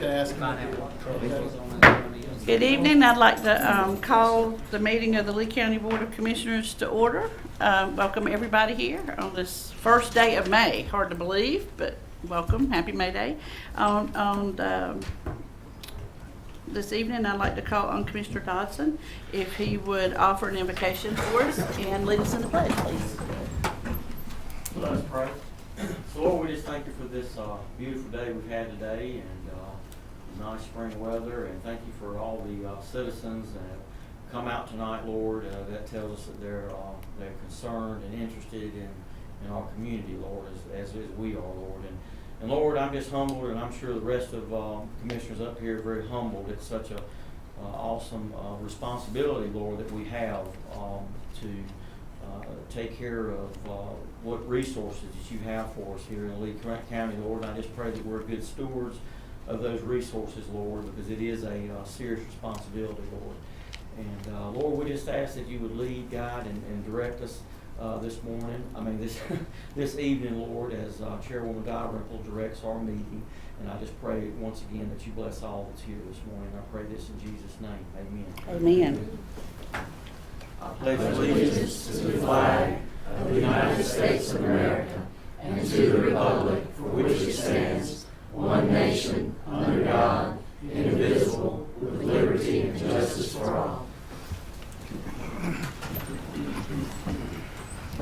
to ask him. Good evening. I'd like to call the meeting of the Lee County Board of Commissioners to order. Welcome everybody here on this first day of May. Hard to believe, but welcome. Happy May Day. This evening, I'd like to call on Commissioner Dodson if he would offer an invocation for us and lead us in the pledge, please. Let us pray. So Lord, we just thank you for this beautiful day we've had today and nice spring weather, and thank you for all the citizens that have come out tonight, Lord. That tells us that they're concerned and interested in our community, Lord, as we are, Lord. And Lord, I'm just humbled, and I'm sure the rest of commissioners up here are very humbled. It's such a awesome responsibility, Lord, that we have to take care of what resources that you have for us here in Lee County, Lord. And I just pray that we're good stewards of those resources, Lord, because it is a serious responsibility, Lord. And Lord, we just ask that you would lead, guide, and direct us this evening, Lord, as Chairwoman Dalrymple directs our meeting. And I just pray once again that you bless all that's here this morning. I pray this in Jesus' name. Amen. Amen. I pledge allegiance to the flag of the United States of America and to the republic for which it stands, one nation, under God, indivisible, with liberty and justice for all.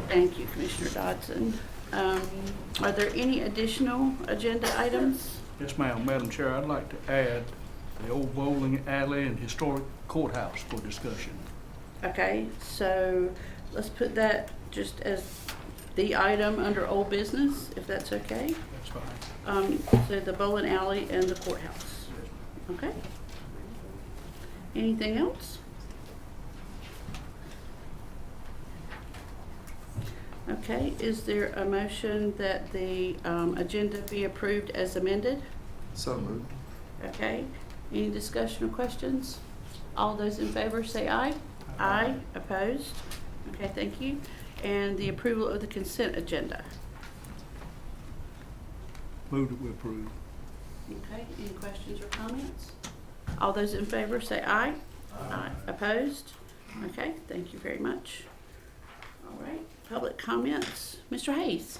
Thank you, Commissioner Dodson. Are there any additional agenda items? Yes, ma'am. Madam Chair, I'd like to add the old bowling alley and historic courthouse for discussion. Okay, so let's put that just as the item under old business, if that's okay. That's fine. So the bowling alley and the courthouse. Okay. Anything else? Okay, is there a motion that the agenda be approved as amended? So moved. Okay, any discussion or questions? All those in favor say aye. Aye. Opposed? Okay, thank you. And the approval of the consent agenda. Move that we approve. Okay, any questions or comments? All those in favor say aye. Aye. Opposed? Okay, thank you very much. All right, public comments. Mr. Hayes.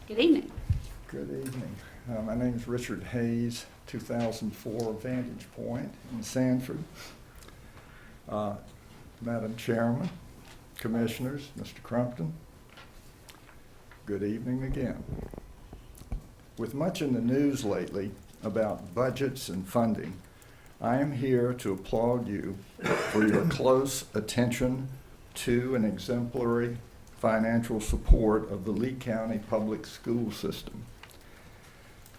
Good evening. Good evening. My name is Richard Hayes, 2004 Vantage Point in Sanford. Madam Chairman, Commissioners, Mr. Crumpton, good evening again. With much in the news lately about budgets and funding, I am here to applaud you for your close attention to and exemplary financial support of the Lee County public school system.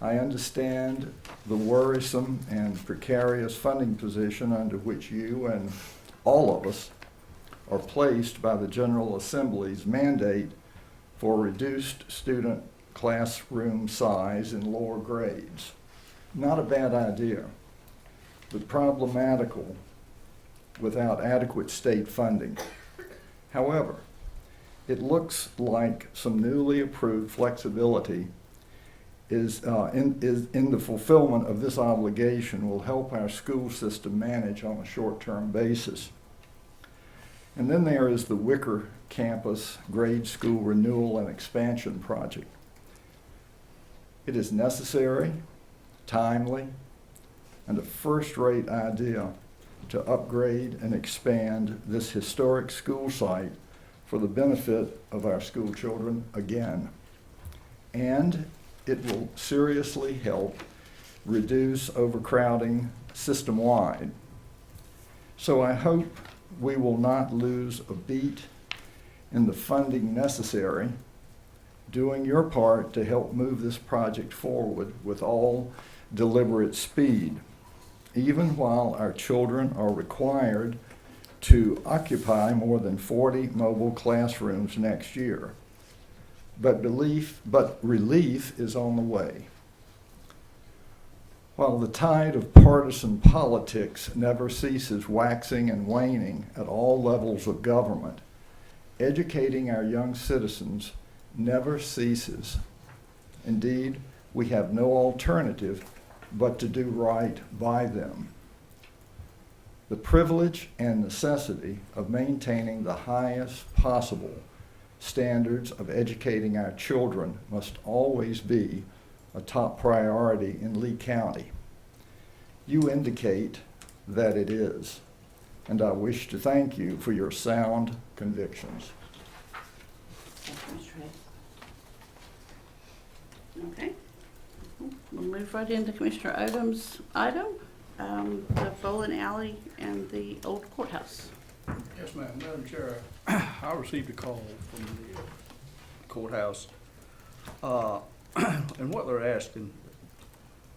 I understand the worrisome and precarious funding position under which you and all of us are placed by the General Assembly's mandate for reduced student classroom size in lower grades. Not a bad idea, but problematical without adequate state funding. However, it looks like some newly approved flexibility is in the fulfillment of this obligation will help our school system manage on a short-term basis. And then there is the Wicker Campus Grade School Renewal and Expansion Project. It is necessary, timely, and a first-rate idea to upgrade and expand this historic school site for the benefit of our school children again. And it will seriously help reduce overcrowding system-wide. So I hope we will not lose a beat in the funding necessary, doing your part to help move this project forward with all deliberate speed, even while our children are required to occupy more than 40 mobile classrooms next year. But relief is on the way. While the tide of partisan politics never ceases waxing and waning at all levels of government, educating our young citizens never ceases. Indeed, we have no alternative but to do right by them. The privilege and necessity of maintaining the highest possible standards of educating our children must always be a top priority in Lee County. You indicate that it is, and I wish to thank you for your sound convictions. Thank you, Mr. Hayes. Okay. We'll move right into Commissioner Odom's item, the bowling alley and the old courthouse. Yes, ma'am. Madam Chair, I received a call from the courthouse, and what they're asking,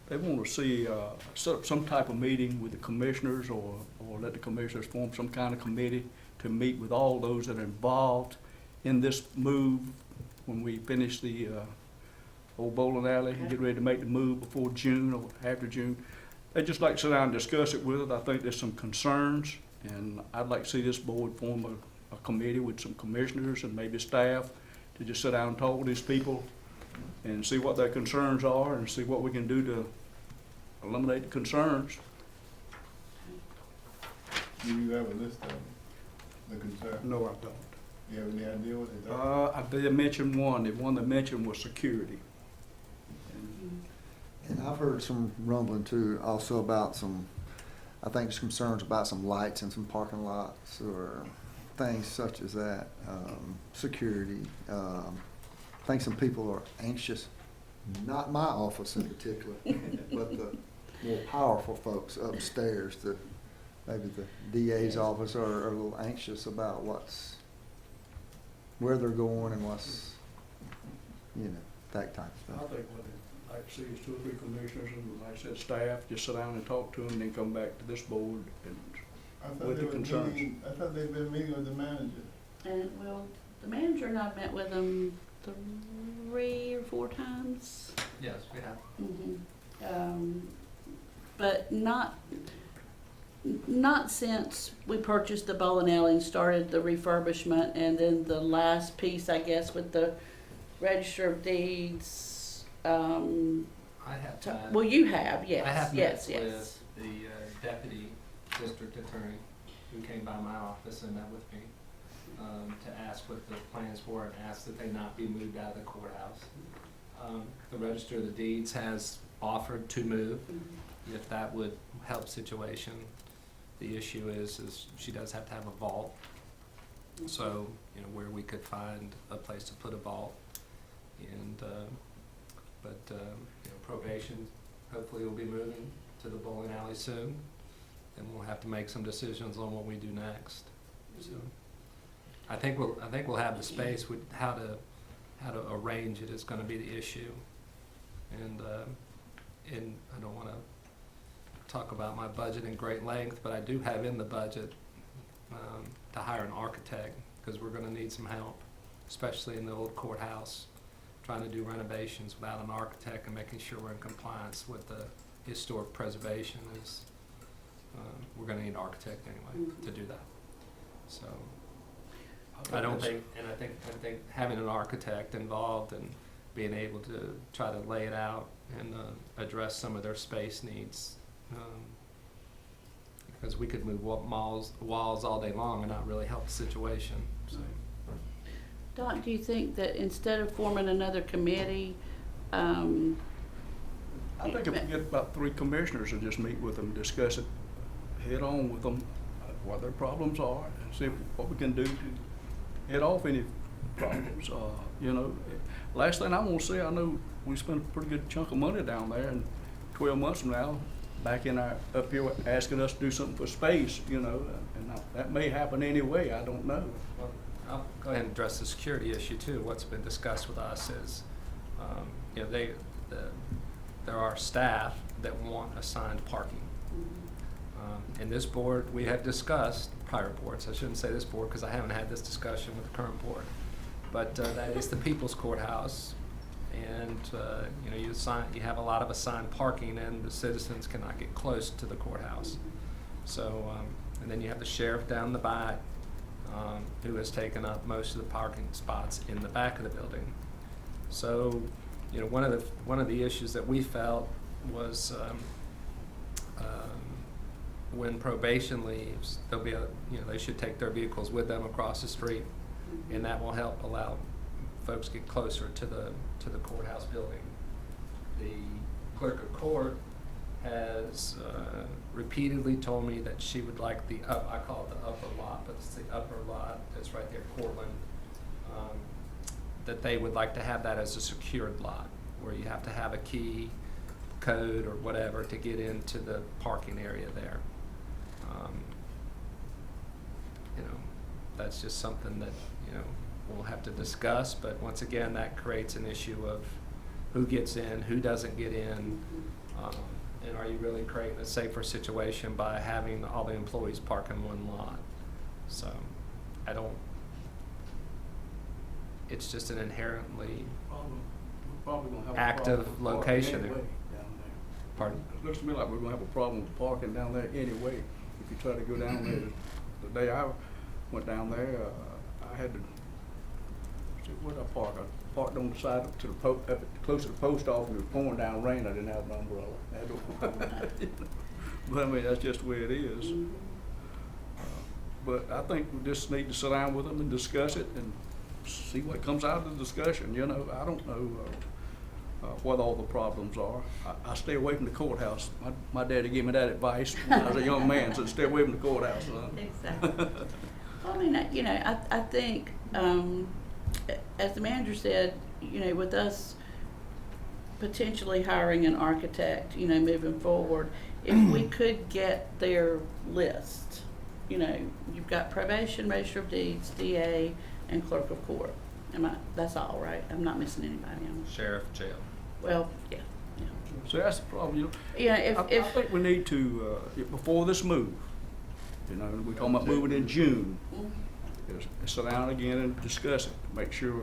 they want to see, set up some type of meeting with the commissioners or let the commissioners form some kind of committee to meet with all those that are involved in this move when we finish the old bowling alley and get ready to make the move before June or after June. They'd just like to sit down and discuss it with us. I think there's some concerns, and I'd like to see this board form a committee with some commissioners and maybe staff to just sit down and talk with these people and see what their concerns are and see what we can do to eliminate the concerns. Do you have a list of them, the concern? No, I don't. You have any idea what they are? I did mention one. The one they mentioned was security. And I've heard some rumbling too, also about some, I think there's concerns about some lights in some parking lots or things such as that, security. I think some people are anxious, not my office in particular, but the more powerful folks upstairs, maybe the DA's office are a little anxious about where they're going and what's, that type I of stuff. think what I'd like to see is 2 or 3 commissioners and, like I said, staff, just sit down and talk to them and then come back to this board and I with thought the they were concerns. meeting, I thought they'd been meeting with the manager. And, well, the manager and I met with them 3 or 4 times. Yes, we have. But not since we purchased the bowling alley and started the refurbishment, and then the last piece, I guess, with the Register of Deeds. I have met. Well, you have, yes, I have yes, met yes. with the deputy district attorney who came by my office and met with me to ask what the plans were and ask that they not be moved out of the courthouse. The Register of the Deeds has offered to move if that would help situation. The issue is she does have to have a vault. So, where we could find a place to put a vault. And, probation hopefully will be moving to the bowling alley soon. And we'll have to make some decisions on what we do next. So, I think we'll have the space with how to arrange it is going to be the issue. And I don't want to talk about my budget in great length, but I do have in the budget to hire an architect because we're going to need some help, especially in the old courthouse, trying to do renovations without an architect and making sure we're in compliance with the historic preservation is, we're going to need an architect anyway to do that. So I think having an architect involved and being able to try to lay it out and address some of their space needs, because we could move walls all day long and not really help the situation. So. Doc, do you think that instead of forming another committee, I think if we get about 3 commissioners and just meet with them, discuss it head on with them, what their problems are, and see what we can do to head off any problems. Last thing I want to see, I know we spent a pretty good chunk of money down there, and 12 months from now, back in up here asking us to do something for space, and that may happen anyway. I don't know. Well, I'll go ahead and address the security issue too. What's been discussed with us is, there are staff that want assigned parking. And this board, we have discussed, prior boards, I shouldn't say this board because I haven't had this discussion with the current board, but that is the People's Courthouse. And you have a lot of assigned parking and the citizens cannot get close to the courthouse. So, and then you have the sheriff down the back who has taken up most of the parking spots in the back of the building. So, you know, one of the issues that we felt was when probation leaves, there'll be they should take their vehicles with them across the street, and that will help allow folks get closer to the courthouse building. The clerk of court has repeatedly told me that she would like I call it the upper lot, but it's the upper lot that's right there, Cortland, that they would like to have that as a secured lot, where you have to have a key, code, or whatever to get into the parking area there. That's just something that, we'll have to discuss, but once again, that creates an issue of who gets in, who doesn't get in, and are you really creating a safer situation by having all the employees park in one lot? So, it's just an inherently We're probably gonna have a active problem with parking location anyway there. down there. Pardon? It looks to me like we're gonna have a problem with parking down there anyway. If you try to go down there, the day I went down there, I had to, where'd I park? I parked on the side up to the close to the post office. It was pouring down rain. I didn't have an umbrella. I had to, but I mean, that's just the way it is. But I think we just need to sit down with them and discuss it and see what comes out of the discussion. I don't know what all the problems are. I stay away from the courthouse. My daddy gave me that advice when I was a young man, said stay away from the courthouse, son. Exactly. Well, I mean, I think, as the manager said, with us potentially hiring an architect, moving forward, if we could get their list, you've got probation, register of deeds, DA, and clerk of court. That's all, right? I'm not missing anybody. Sheriff, jail. Well, yeah. So that's the problem, Yeah, I think we need to, before this move, we're talking about moving in June, is sit down again and discuss it, make sure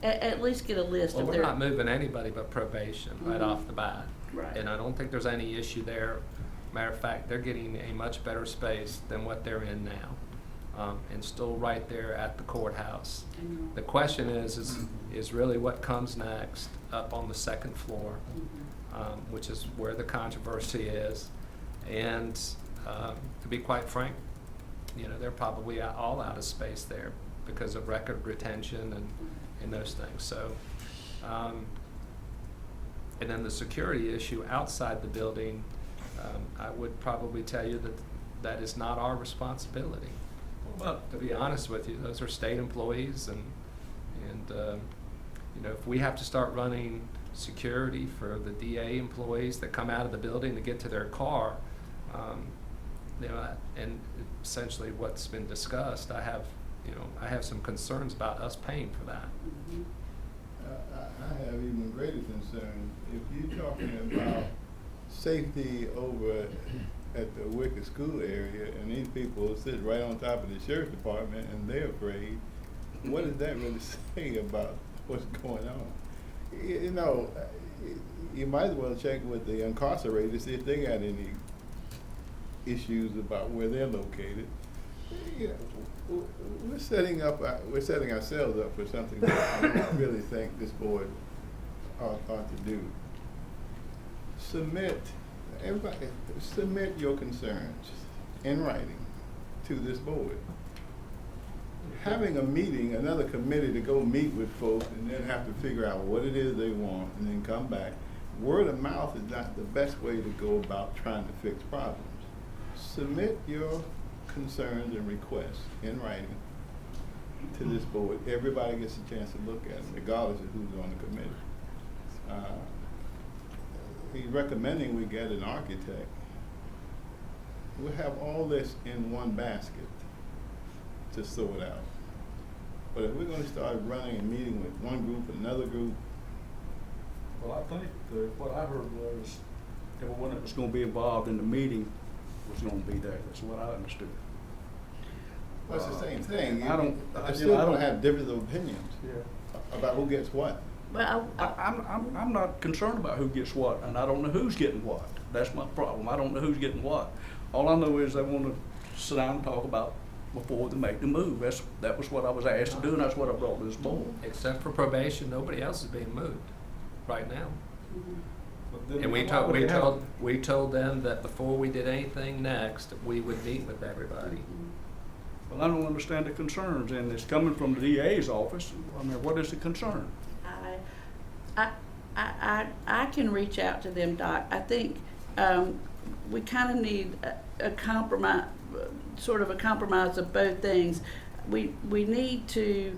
that. At least get a list Well, of we're their. not moving anybody but probation right off the bat. Right. And I don't think there's any issue there. Matter of fact, they're getting a much better space than what they're in now, and still right there at the courthouse. The question is really what comes next up on the second floor, which is where the controversy is. And to be quite frank, they're probably all out of space there because of record retention and those things. So, and then the security issue outside the building, I would probably tell you that is not our responsibility. Well, to be honest with you, those are state employees, and if we have to start running security for the DA employees that come out of the building to get to their car, and essentially what's been discussed, I have some concerns about us paying for that. I have even greater concern. If you're talking about safety over at the Wicked School area, and these people sit right on top of the sheriff's department and they're afraid, what does that really say about what's going on? You might as well check with the incarcerated to see if they got any issues about where they're located. We're setting ourselves up for something that I don't really think this board ought to do. Everybody, submit your concerns in writing to this board. Having a meeting, another committee to go meet with folks and then have to figure out what it is they want and then come back. Word of mouth is not the best way to go about trying to fix problems. Submit your concerns and requests in writing to this board. Everybody gets a chance to look at them, regardless of who's on the committee. He's recommending we get an architect. We'll have all this in one basket to sort out. But if we're going to start running a meeting with one group and another group. Well, I think what I heard was everyone that was going to be involved in the meeting was going to be there. That's what I understood. Well, it's the same thing. I still don't don't have different opinions about who gets what. Well, I'm not concerned about who gets what, and I don't know who's getting what. That's my problem. I don't know who's getting what. All I know is they want to sit down and talk about before they make the move. That was what I was asked to do, and that's what I brought to this board. Except for probation, nobody else is being moved right now. But then And we why would they have- we told them that before we did anything next, we would meet with everybody. Well, I don't understand the concerns, and it's coming from the DA's office. I mean, what is the concern? I can reach out to them, Doc. I think we kind of need a compromise, sort of a compromise of both things. We need to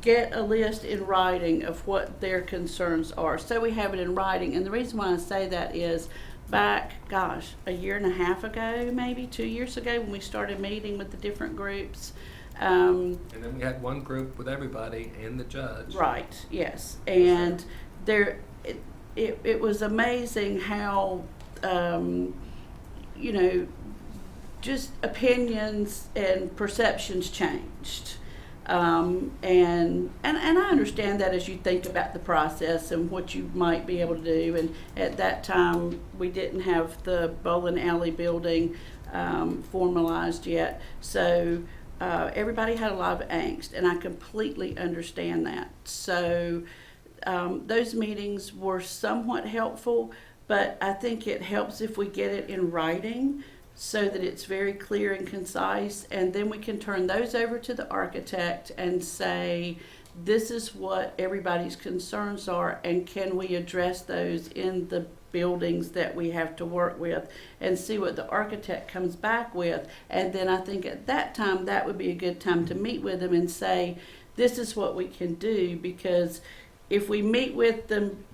get a list in writing of what their concerns are, so we have it in writing. And the reason why I say that is back, gosh, a year and a half ago, maybe 2 years ago, when we started meeting with the different groups. And then we had one group with everybody and the judge. Right, yes. And it was amazing how, you know, just opinions and perceptions changed. And I understand that as you think about the process and what you might be able to do. And at that time, we didn't have the bowling alley building formalized yet. So everybody had a lot of angst, and I completely understand that. So those meetings were somewhat helpful, but I think it helps if we get it in writing so that it's very clear and concise, and then we can turn those over to the architect and say, this is what everybody's concerns are, and can we address those in the buildings that we have to work with, and see what the architect comes back with. And then I think at that time, that would be a good time to meet with them and say, this is what we can do, because if we meet with them,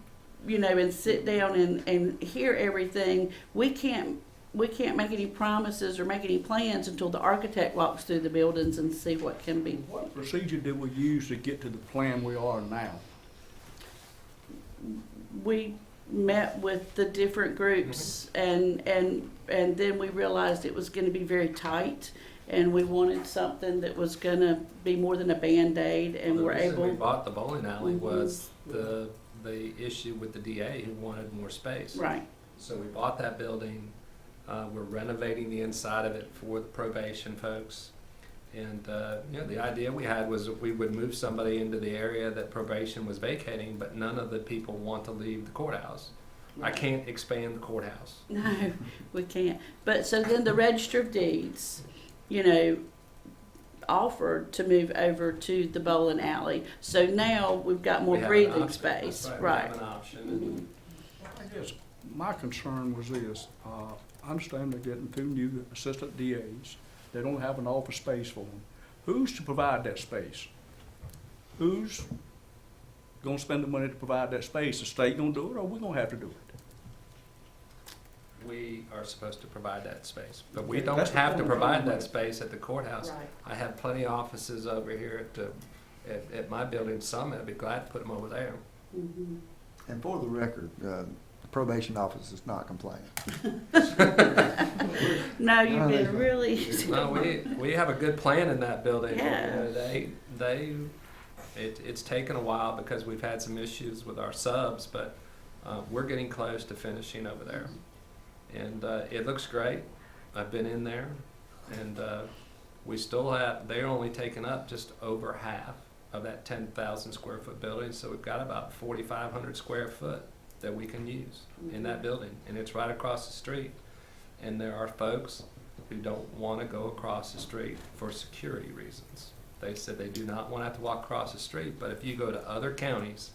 you know, and sit down and hear everything, we can't make any promises or make any plans until the architect walks through the buildings and see what can be. What procedure did we use to get to the plan we are now? We met with the different groups, and then we realized it was going to be very tight, and we wanted something that was going to be more than a Band-Aid, and we're The reason we able. bought the bowling alley Mhm. was the issue with the DA who wanted more space. Right. So we bought that building. We're renovating the inside of it for the probation folks. And, you know, the idea we had was that we would move somebody into the area that probation was vacating, but none of the people want to leave the courthouse. I can't expand the courthouse. No, we can't. But so then the Register of Deeds, you know, offered to move over to the bowling alley. So now we've got more We have an breathing option. space. That's Right. We have an option. I guess my concern was this, I understand they're getting 2 new assistant DAs. They don't have an office space for them. Who's to provide that space? Who's gonna spend the money to provide that space? The state gonna do it, or we gonna have to do it? We are supposed to provide that space, but we Okay, don't that's the have to point. provide that space at the courthouse. Right. I have plenty of offices over here at my building, Summit. I'd be glad to put them over there. Mhm. And for the record, the probation office is not complaining. No, you've been really. No, we have a good plan in that building. Yeah. It's taken a while because we've had some issues with our subs, but we're getting close to finishing over there. And it looks great. I've been in there, and we still have, they're only taking up just over half of that 10,000 square foot building, so we've got about 4,500 square foot that we can use in that building, and it's right across the street. And there are folks who don't want to go across the street for security reasons. They said they do not want to have to walk across the street, but if you go to other counties,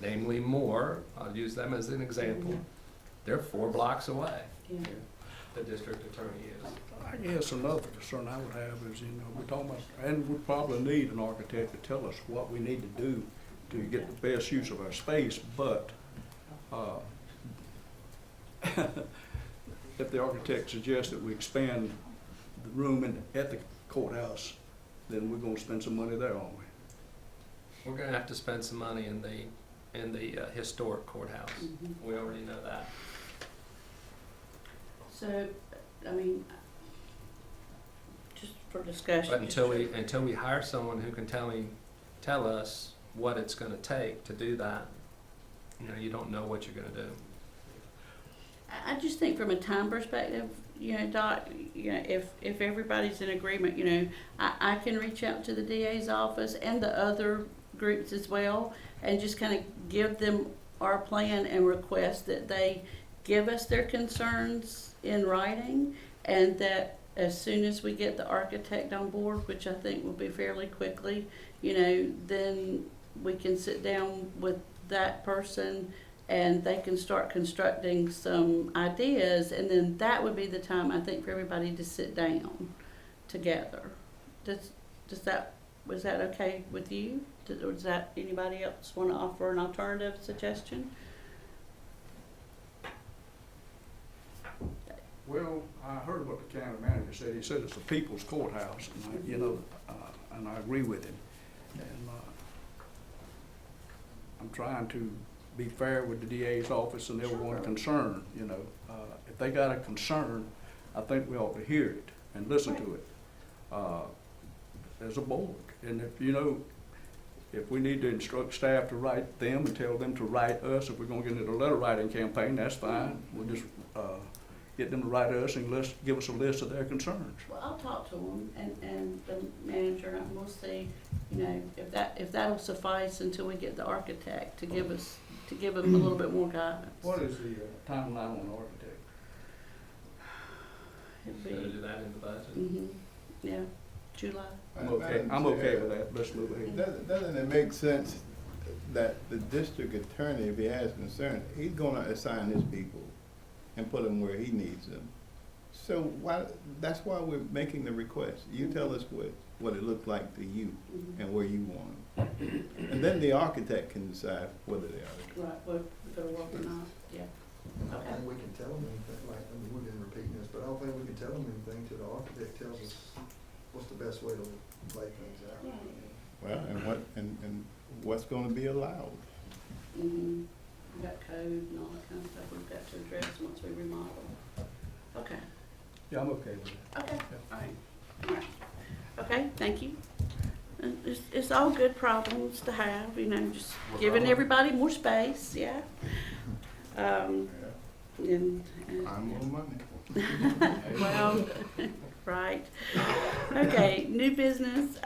namely Moore, I'll use them as an example, they're 4 blocks away, Yeah. the district attorney is. I guess another concern I would have is, you know, we're talking about, and we probably need an architect to tell us what we need to do to get the best use of our space, but if the architect suggests that we expand the room at the courthouse, then we're gonna spend some money there, aren't we? We're gonna have to spend some money in the historic courthouse. Mhm. We already know that. So, I mean, just for discussion. But until we hire someone who can tell us what it's gonna take to do that, you know, you don't know what you're gonna do. I just think from a time perspective, Doc, if everybody's in agreement, I can reach out to the DA's office and the other groups as well, and just kind of give them our plan and request that they give us their concerns in writing, and that as soon as we get the architect on board, which I think will be fairly quickly, then we can sit down with that person and they can start constructing some ideas, and then that would be the time, I think, for everybody to sit down together. Was that okay with you? Or does that, anybody else want to offer an alternative suggestion? Well, I heard what the county manager said. He said it's a people's courthouse, and and I agree with him. And I'm trying to be fair with the DA's office and everyone concerned. If they got a concern, I think we ought to hear it and listen to it as a board. And if we need to instruct staff to write them and tell them to write us, if we're going to get into a letter writing campaign, that's fine. We'll just get them to write us and give us a list of their concerns. Well, I'll talk to them and the manager, and we'll see, if that'll suffice until we get the architect to give them a little bit more guidance. What is the timeline on the architect? It'd So to be, do that in the budget. yeah, July. I'm okay with that. Let's move ahead. Doesn't it make sense that the district attorney, if he has concern, he's gonna assign his people and put them where he needs them? So that's why we're making the request. You tell us what it looked like to you and where you want them. And then the architect can decide whether they are. Right, whether it'll work or not, yeah. I don't Okay. think we can tell them anything, we've been repeating this, but I don't think we can tell them anything till the architect tells us what's the best way to lay things out. Yeah. Well, and what's gonna be allowed? We got code and all that kind of stuff we've got to address once we remodel. Okay. Yeah, I'm okay with it. Okay, all right. Okay, thank you. It's all good problems to have, just giving everybody more space, yeah. And I'm on money. well, right. Okay, new business,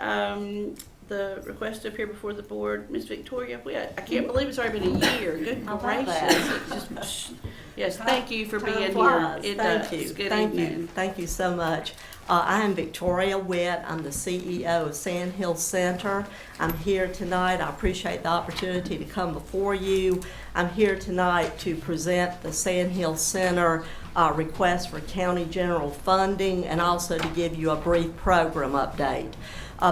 the request to appear before the board. Ms. Victoria, I can't believe it's already been a year. Good How about gracious. that? It's just, yes, thank you for being here. Flies. It Thank does. you. Good Thank evening. you. Thank you so much. I am Victoria Witt. I'm the CEO of Sand Hill Center. I'm here tonight. I appreciate the opportunity to come before you. I'm here tonight to present the Sand Hill Center request for county general funding, and also to give you a brief program update.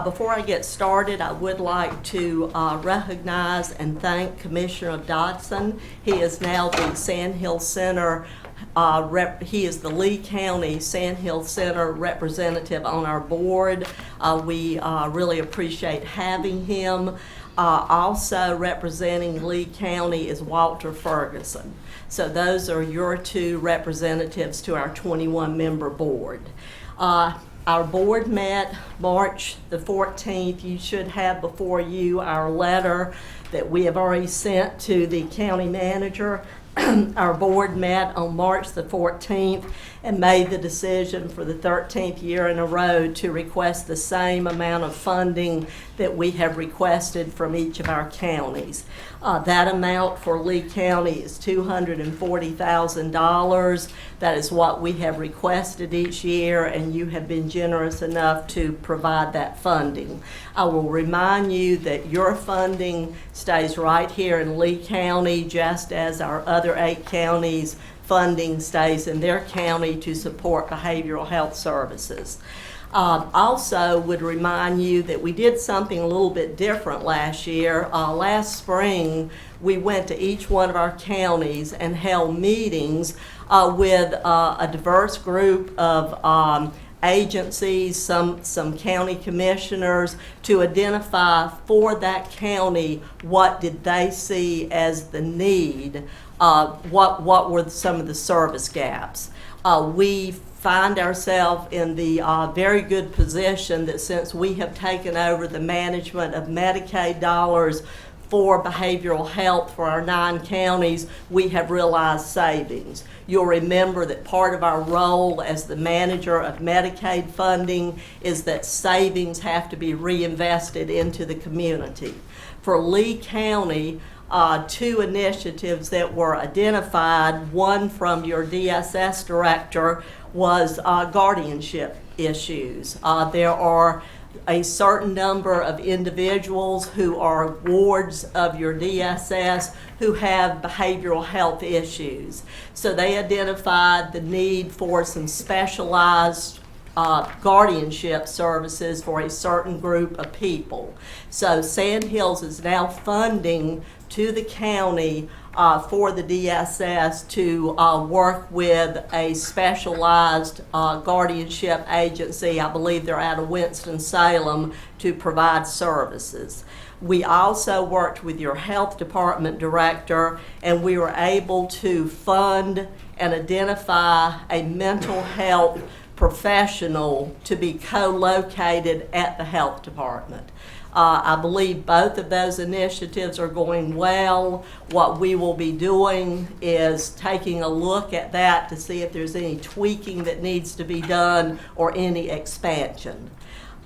Before I get started, I would like to recognize and thank Commissioner Dodson. He is now the Sand Hill Center he is the Lee County Sand Hill Center representative on our board. We really appreciate having him. Also representing Lee County is Walter Ferguson. So those are your two representatives to our 21-member board. Our board met March the 14th. You should have before you our letter that we have already sent to the county manager. Our board met on March the 14th and made the decision for the 13th year in a row to request the same amount of funding that we have requested from each of our counties. That amount for Lee County is $240,000. That is what we have requested each year, and you have been generous enough to provide that funding. I will remind you that your funding stays right here in Lee County, just as our other 8 counties' funding stays in their county to support behavioral health services. Also would remind you that we did something a little bit different last year. Last spring, we went to each one of our counties and held meetings with a diverse group of agencies, some county commissioners, to identify for that county what did they see as the need, what were some of the service gaps. We find ourselves in the very good position that since we have taken over the management of Medicaid dollars for behavioral health for our 9 counties, we have realized savings. You'll remember that part of our role as the manager of Medicaid funding is that savings have to be reinvested into the community. For Lee County, 2 initiatives that were identified, one from your DSS director, was guardianship issues. There are a certain number of individuals who are wards of your DSS who have behavioral health issues. So they identified the need for some specialized guardianship services for a certain group of people. So Sand Hills is now funding to the county for the DSS to work with a specialized guardianship agency. I believe they're out of Winston-Salem to provide services. We also worked with your health department director, and we were able to fund and identify a mental health professional to be co-located at the health department. I believe both of those initiatives are going well. What we will be doing is taking a look at that to see if there's any tweaking that needs to be done or any expansion.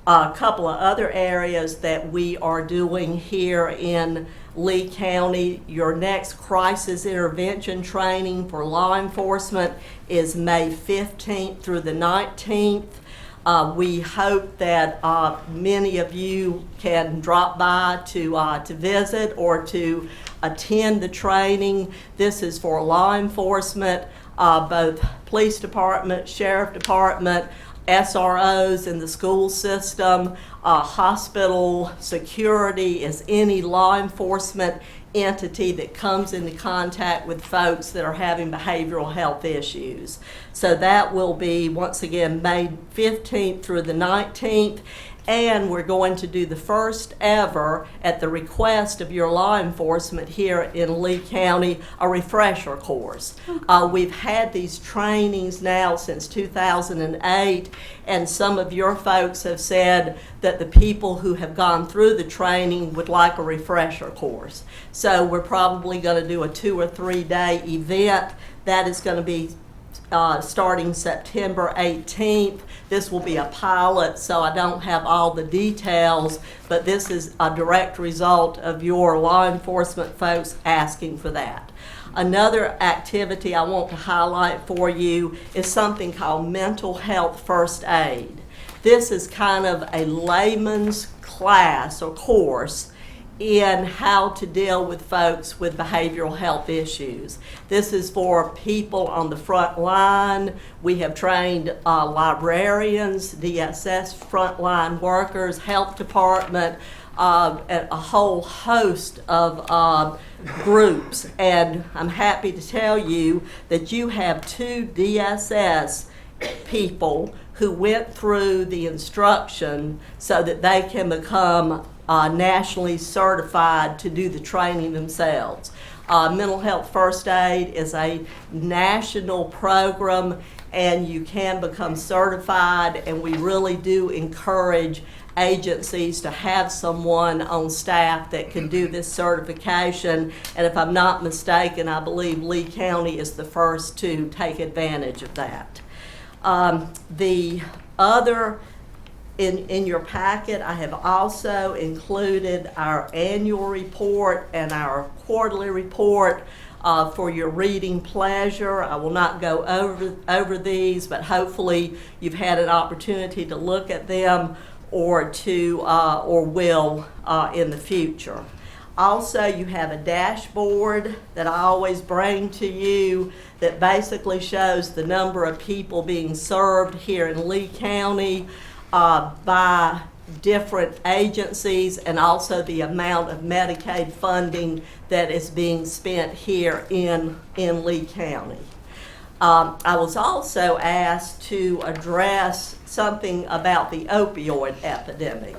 A couple of other areas that we are doing here in Lee County, your next crisis intervention training for law enforcement is May 15th through the 19th. We hope that many of you can drop by to visit or to attend the training. This is for law enforcement, both police department, sheriff department, SROs in the school system, hospital security, is any law enforcement entity that comes into contact with folks that are having behavioral health issues. So that will be, once again, May 15th through the 19th. And we're going to do the first ever, at the request of your law enforcement here in Lee County, a refresher course. We've had these trainings now since 2008, and some of your folks have said that the people who have gone through the training would like a refresher course. So we're probably going to do a 2 or 3 day event. That is going to be starting September 18th. This will be a pilot, so I don't have all the details, but this is a direct result of your law enforcement folks asking for that. Another activity I want to highlight for you is something called Mental Health First Aid. This is kind of a layman's class or course in how to deal with folks with behavioral health issues. This is for people on the front line. We have trained librarians, DSS frontline workers, health department, a whole host of groups. And I'm happy to tell you that you have 2 DSS people who went through the instruction so that they can become nationally certified to do the training themselves. Mental Health First Aid is a national program, and you can become certified, and we really do encourage agencies to have someone on staff that can do this certification. And if I'm not mistaken, I believe Lee County is the first to take advantage of that. The other in your packet, I have also included our annual report and our quarterly report for your reading pleasure. I will not go over these, but hopefully you've had an opportunity to look at them or will in the future. Also, you have a dashboard that I always bring to you that basically shows the number of people being served here in Lee County by different agencies, and also the amount of Medicaid funding that is being spent here in Lee County. I was also asked to address something about the opioid epidemic.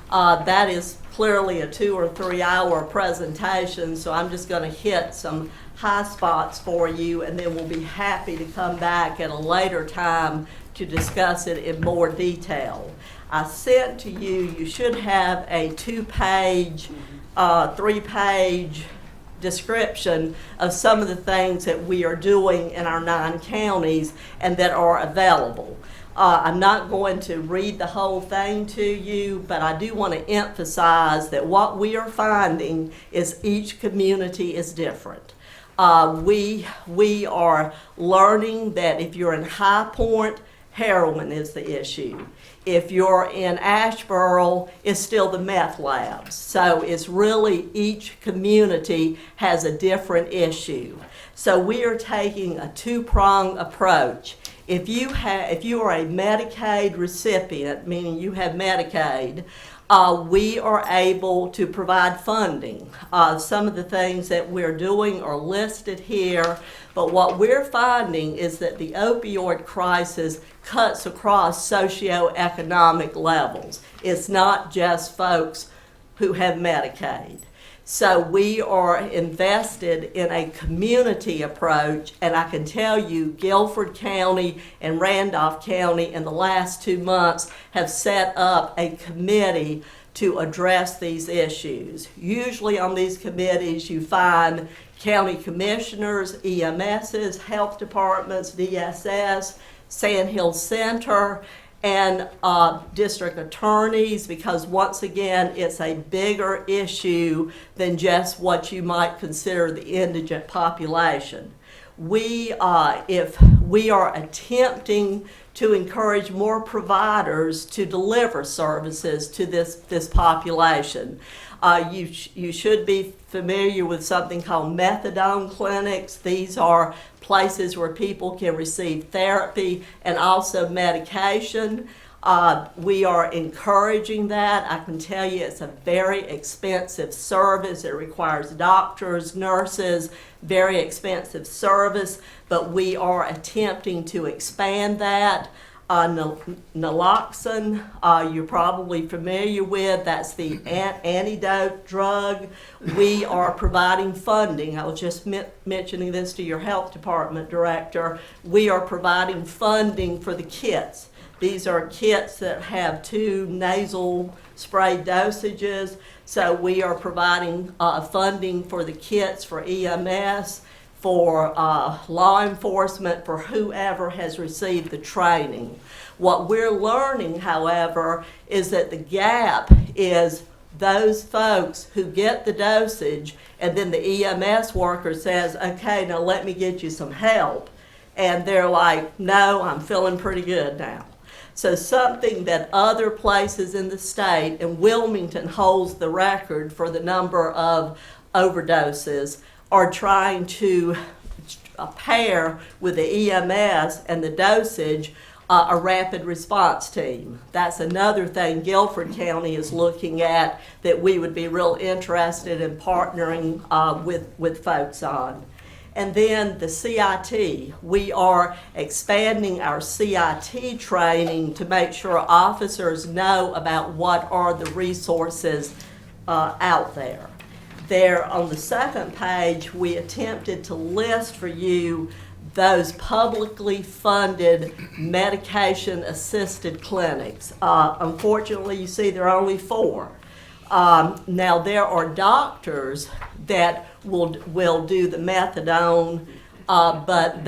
That is clearly a 2 or 3 hour presentation, so I'm just going to hit some high spots for you, and then we'll be happy to come back at a later time to discuss it in more detail. I sent to you, you should have a 2-page 3-page description of some of the things that we are doing in our 9 counties and that are available. I'm not going to read the whole thing to you, but I do want to emphasize that what we are finding is each community is different. We are learning that if you're in High Point, heroin is the issue. If you're in Asheboro, it's still the meth labs. So it's really each community has a different issue. So we are taking a 2-pronged approach. If you are a Medicaid recipient, meaning you have Medicaid, we are able to provide funding. Some of the things that we're doing are listed here, but what we're finding is that the opioid crisis cuts across socioeconomic levels. It's not just folks who have Medicaid. So we are invested in a community approach, and I can tell you Guilford County and Randolph County in the last 2 months have set up a committee to address these issues. Usually on these committees you find county commissioners, EMSs, health departments, DSS, Sand Hill Center, and district attorneys, because once again it's a bigger issue than just what you might consider the indigent population. If we are attempting to encourage more providers to deliver services to this population. You should be familiar with something called methadone clinics. These are places where people can receive therapy and also medication. We are encouraging that. I can tell you it's a very expensive service. It requires doctors, nurses, very expensive service, but we are attempting to expand that. Naloxone, you're probably familiar with. That's the antidote drug. We are providing funding. I was just mentioning this to your health department director. We are providing funding for the kits. These are kits that have 2 nasal spray dosages. So we are providing funding for the kits for EMS, for law enforcement, for whoever has received the training. What we're learning, however, is that the gap is those folks who get the dosage and then the EMS worker says, okay, now let me get you some help. And they're like, no, I'm feeling pretty good now. So something that other places in the state, and Wilmington holds the record for the number of overdoses, are trying to pair with the EMS and the dosage a rapid response team. That's another thing Guilford County is looking at that we would be real interested in partnering with folks on. And then the CIT. We are expanding our CIT training to make sure officers know about what are the resources out there. There on the second page, we attempted to list for you those publicly funded medication-assisted clinics. Unfortunately, you see there are only 4. Now, there are doctors that will do the methadone, but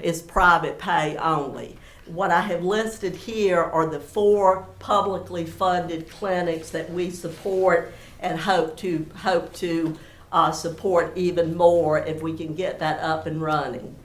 it's private pay only. What I have listed here are the 4 publicly funded clinics that we support and hope to support even more if we can get that up and running.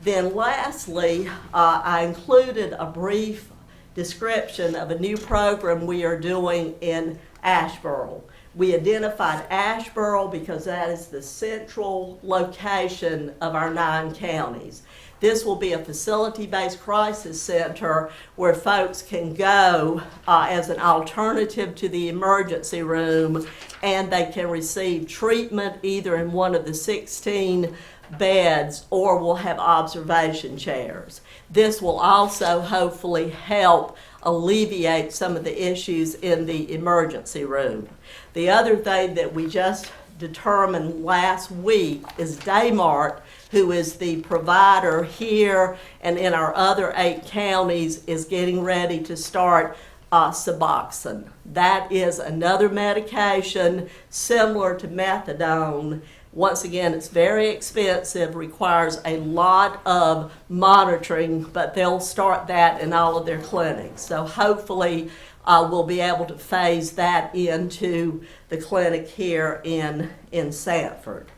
Then lastly, I included a brief description of a new program we are doing in Asheboro. We identified Asheboro because that is the central location of our 9 counties. This will be a facility-based crisis center where folks can go as an alternative to the emergency room, and they can receive treatment either in one of the 16 beds or will have observation chairs. This will also hopefully help alleviate some of the issues in the emergency room. The other thing that we just determined last week is Daymart, who is the provider here and in our other 8 counties, is getting ready to start Suboxone. That is another medication similar to methadone. Once again, it's very expensive, requires a lot of monitoring, but they'll start that in all of their clinics. So hopefully we'll be able to phase that into the clinic here in Sanford.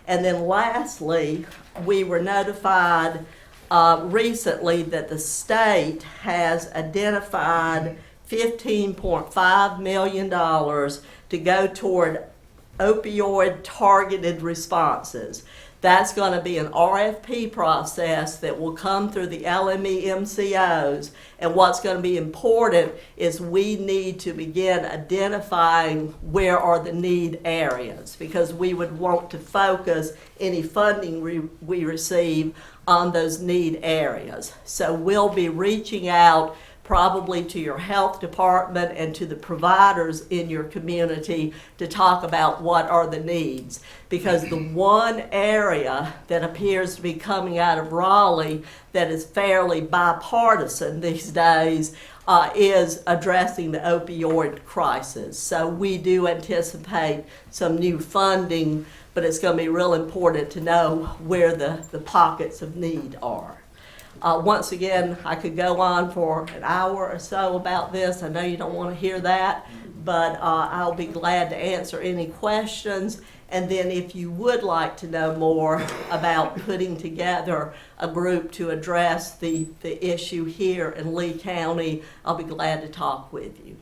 And then lastly, we were notified recently that the state has identified $15.5 million to go toward opioid targeted responses. That's going to be an RFP process that will come through the LME MCOs. And what's going to be important is we need to begin identifying where are the need areas, because we would want to focus any funding we receive on those need areas. So we'll be reaching out probably to your health department and to the providers in your community to talk about what are the needs. Because the one area that appears to be coming out of Raleigh that is fairly bipartisan these days is addressing the opioid crisis. So we do anticipate some new funding, but it's going to be real important to know where the pockets of need are. Once again, I could go on for an hour or so about this. I know you don't want to hear that, but I'll be glad to answer any questions. And then if you would like to know more about putting together a group to address the issue here in Lee County, I'll be glad to talk with you.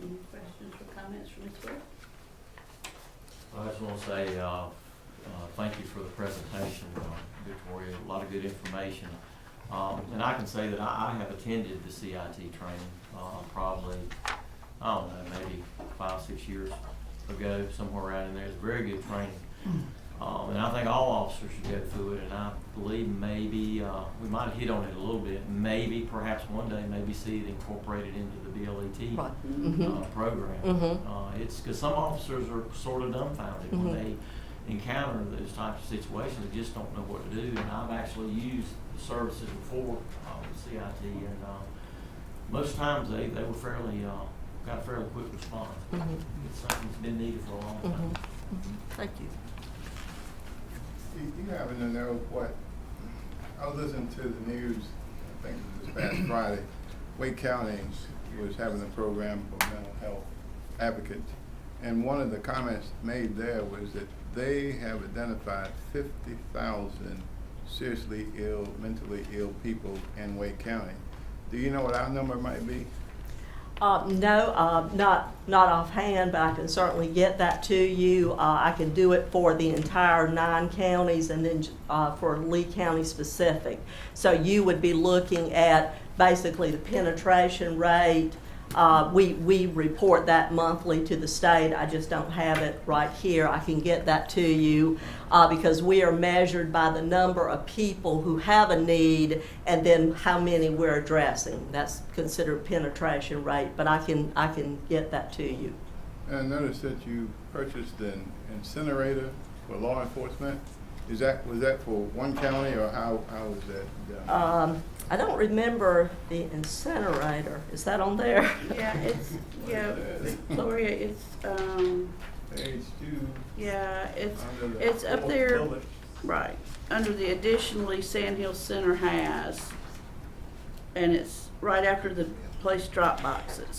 Any questions or comments from Ms. Webb? I just want to say thank you for the presentation, Victoria. A lot of good information. And I can say that I have attended the CIT training probably, I don't know, maybe 5-6 years ago, somewhere around in there. It's very good training. And I think all officers should go through it. And I believe maybe, we might have hit on it a little bit, maybe perhaps one day maybe see it incorporated into the BLET Right. program. It's because some officers are sort of dumbfounded when they encounter those types of situations. They just don't know what to do. And I've actually used the services before with CIT, and most times they were fairly got a fairly quick response. It's something that's been needed for a long time. Thank you. You happen to know what, I was listening to the news, I think it was this past Friday, Wake County was having a program for mental health advocates, and one of the comments made there was that they have identified 50,000 seriously ill, mentally ill people in Wake County. Do you know what our number might be? No, not offhand, but I can certainly get that to you. I can do it for the entire 9 counties and then for Lee County specific. So you would be looking at basically the penetration rate. We report that monthly to the state. I just don't have it right here. I can get that to you because we are measured by the number of people who have a need and then how many we're addressing. That's considered penetration rate, but I can get that to you. And I noticed that you purchased an incinerator for law enforcement. Was that for one county, or how was that done? I don't remember the incinerator. Is that on there? Yeah, it's, yeah, Gloria, it's, Page 2. yeah, under the it's up there, bullet. right, under the additionally Sandhill Center has, and it's right after the police drop boxes.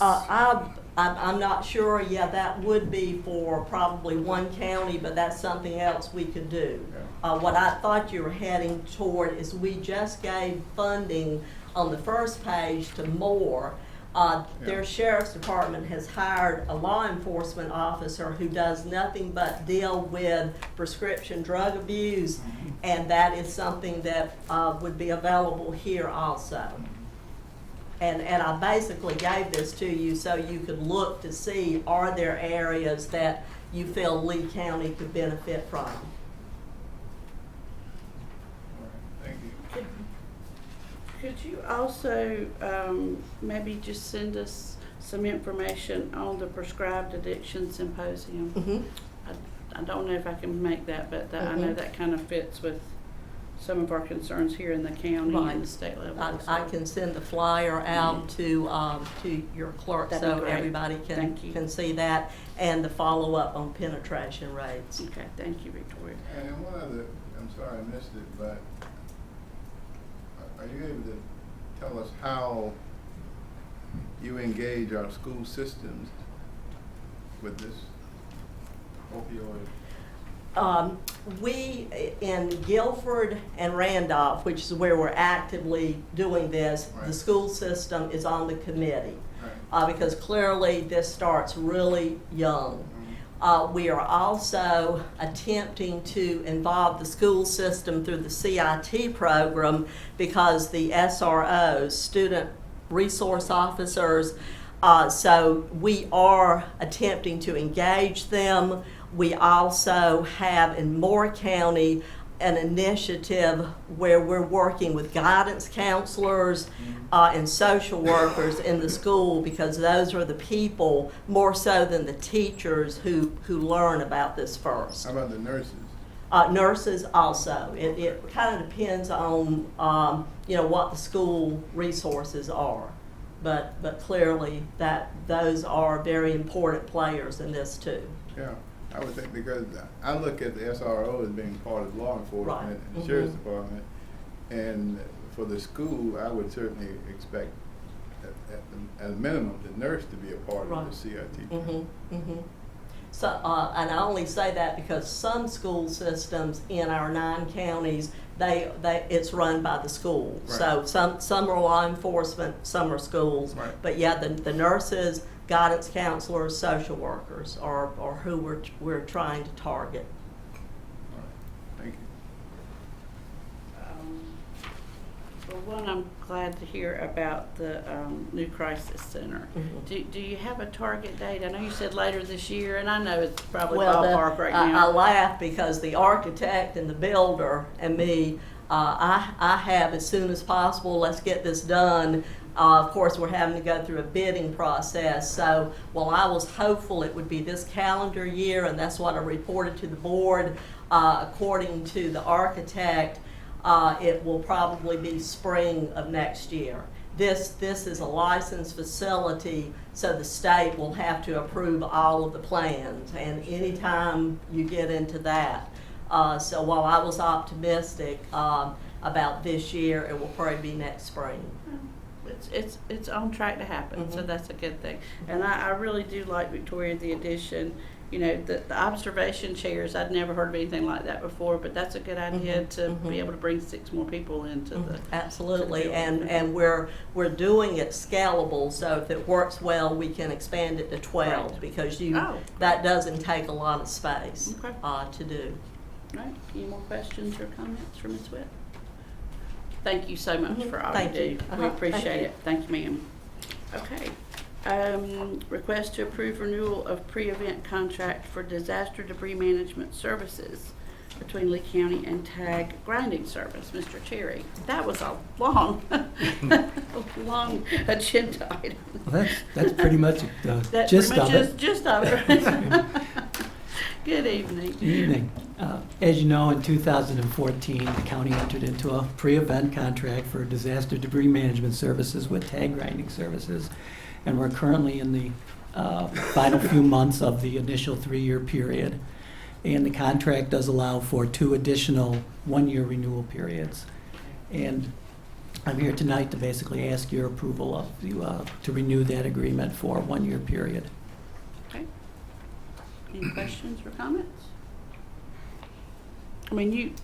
I'm not sure. Yeah, that would be for probably one county, but that's something else we could do. What I thought you were heading toward is we just gave funding on the first page to Moore. Their sheriff's department has hired a law enforcement officer who does nothing but deal with prescription drug abuse, and that is something that would be available here also. And I basically gave this to you so you could look to see, are there areas that you feel Lee County could benefit from? All right, thank you. Could you also maybe just send us some information on the Prescribed Addiction Symposium? I don't know if I can make that, but I know that kind of fits with some of our concerns here in the county Right. and the state level. I can send the flyer out to your clerk That'd be so great. everybody Thank you. can see that, and the follow-up on penetration rates. Okay, thank you, Victoria. And one other, I'm sorry I missed it, but are you able to tell us how you engage our school systems with this opioid? We, in Guilford and Randolph, which is where we're actively doing this, the Right. school system is on the committee. Right. Because clearly this starts really young. We are also attempting to involve the school system through the CIT program because the SROs, student resource officers, so we are attempting to engage them. We also have in Moore County an initiative where we're working with guidance counselors and social workers in the school, because those are the people, more so than the teachers, who learn about this first. How about the nurses? Nurses also. It kind of depends on, what the school resources are. But clearly those are very important players in this too. Yeah, I would think, because I look at the SRO as being part of law enforcement Right. and the sheriff's department. And for the school, I would certainly expect at a minimum the nurse to be a part Right. of the CIT. So, and I only say that because some school systems in our 9 counties, it's run by the schools. Right. So some are law enforcement, some are schools. Right. But yeah, the nurses, guidance counselors, social workers are who we're trying to target. All right. Thank you. Well, one, I'm glad to hear about the new crisis center. Mhm. Do you have a target date? I know you said later this year, and I know it's probably Well, ballpark right I now. laugh because the architect and the builder and me, I have as soon as possible, let's get this done. Of course, we're having to go through a bidding process. So while I was hopeful it would be this calendar year, and that's what I reported to the board, according to the architect, it will probably be spring of next year. This is a licensed facility, so the state will have to approve all of the plans, and anytime you get into that. So while I was optimistic about this year, it will probably be next spring. It's on track to happen, so Mhm. that's a good thing. And I really do like, Victoria, the addition, the observation chairs. I'd never heard of anything like that before, but that's a good idea Mhm, to mhm. be able to bring 6 more people into the. Absolutely, to the and we're doing it scalable, so if it works well, we can expand it to 12, Right. because Oh. that doesn't take a lot of space Okay. to do. Right, any more questions or comments from Ms. Witt? Thank you so much for all you Thank do. you. We Uh-huh, appreciate thank you. it. Thank you, ma'am. Okay. Request to approve renewal of pre-event contract for disaster debris management services between Lee County and TAG Grinding Service. Mr. Cherry, that was a long, long agenda item. Well, that's pretty much the That's gist pretty of much it. just of it. Good evening. Good evening. As you know, in 2014, the county entered into a pre-event contract for disaster debris management services with TAG Grinding Services, and we're currently in the final few months of the initial 3-year period. And the contract does allow for 2 additional 1-year renewal periods. And I'm here tonight to basically ask your approval of to renew that agreement for a 1-year period. Okay. Any questions or comments? I mean,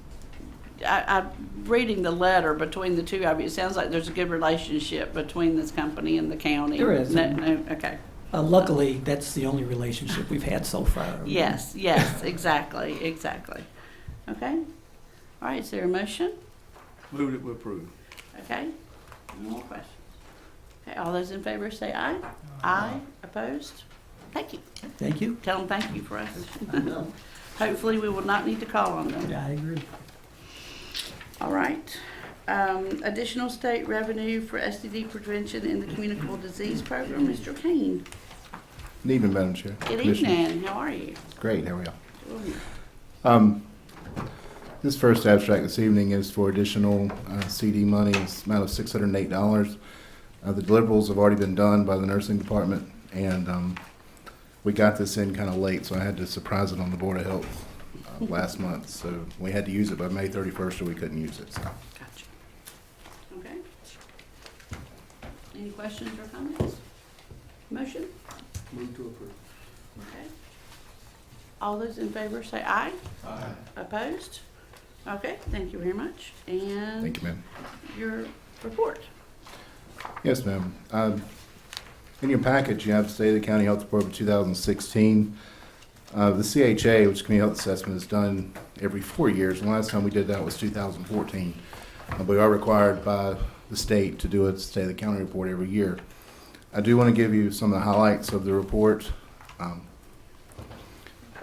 I'm reading the letter between the two of you. It sounds like there's a good relationship between this company and the county. There is. No, okay. Luckily, that's the only relationship we've had so far. Yes, exactly. Okay. All right, is there a motion? Move it, we approve. Okay. No more questions. Okay, all those in favor say aye. Aye. Opposed? Thank you. Thank you. Tell them thank you for us. Hopefully, we will not need to call on them. Yeah, I agree. All right. Additional state revenue for STD prevention in the communicable disease program. Mr. Kane. Good evening, Madam Chair. Good Commissioner. evening. How are you? Great, how are you? Good. This first abstract this evening is for additional CD money. It's amount of $608. The deliverables have already been done by the nursing department, and we got this in kind of late, so I had to surprise it on the Board of Health last month. So we had to use it by May 31st, or we couldn't use it. So. Gotcha. Okay. Any questions or comments? Motion? Move to approve. Okay. All those in favor say aye. Aye. Opposed? Okay, thank you very much. And Thank you, ma'am. your report. Yes, ma'am. In your package, you have State of the County Health Report for 2016. The CHA, which Community Health Assessment, is done every 4 years. The last time we did that was 2014. We are required by the state to do a State of the County report every year. I do want to give you some of the highlights of the report.